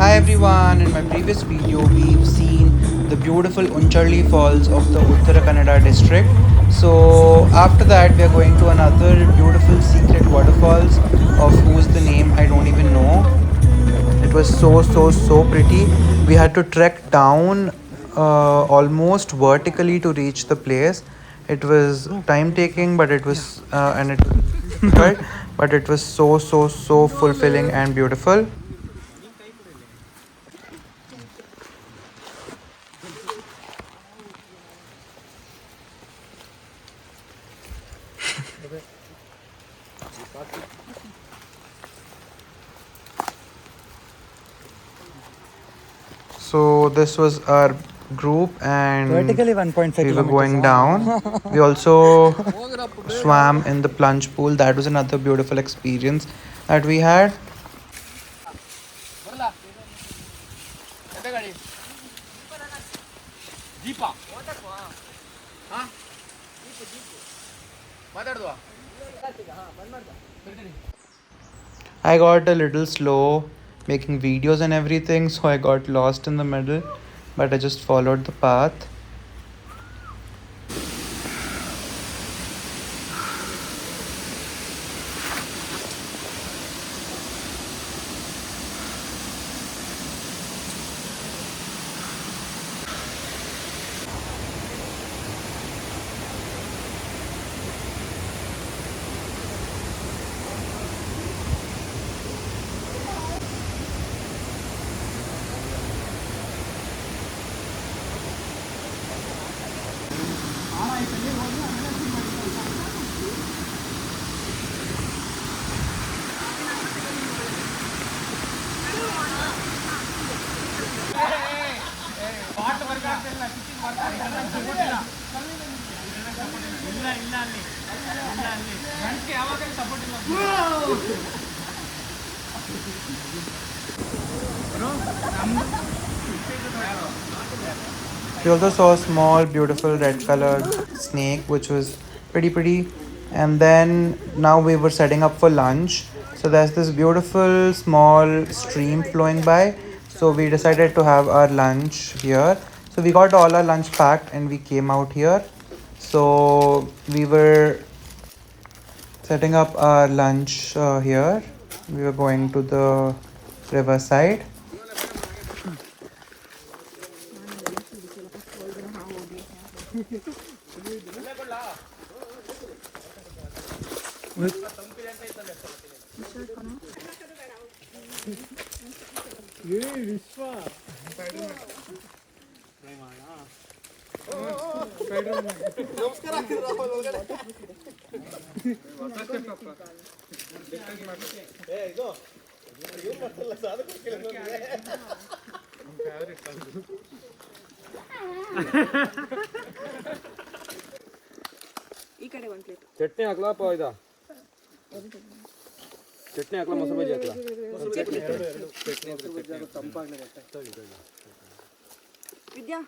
Hi everyone, in my previous video we've seen the beautiful Uncharli Falls of the Uttarkannada district. So after that we are going to another beautiful secret waterfalls of whose the name I don't even know. It was so pretty. We had to trek down almost vertically to reach the place. It was time taking, but it was and it was difficult, but it was so fulfilling and beautiful. So this was our group and Vertically 1.5 we were kilometers. going down. We also swam in the plunge pool. That was another beautiful experience that we had. I got a little slow making videos and everything, so I got lost in the middle, but I just followed the path. We also saw a small, beautiful red colored snake, which was pretty. And then now we were setting up for lunch. So there's this beautiful small stream flowing by. So we decided to have our lunch here. So we got all our lunch packed and we came out here. So we were setting up our lunch here. We were going to the riverside. Chutney ಹಾಕ್ಲಪ್ಪ ಇದ ಚಟ್ನಿ ಹಾಕ್ಲ ಮೊಸರು ಬಜ್ಜಿ ಹಾಕ್ಲ ವಿದ್ಯಾ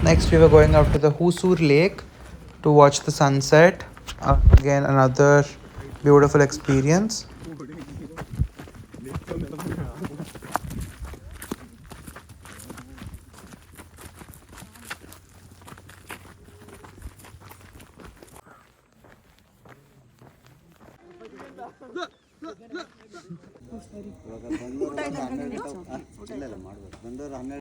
Next, we were going out to the Husur Lake to watch the sunset. Again, another beautiful experience.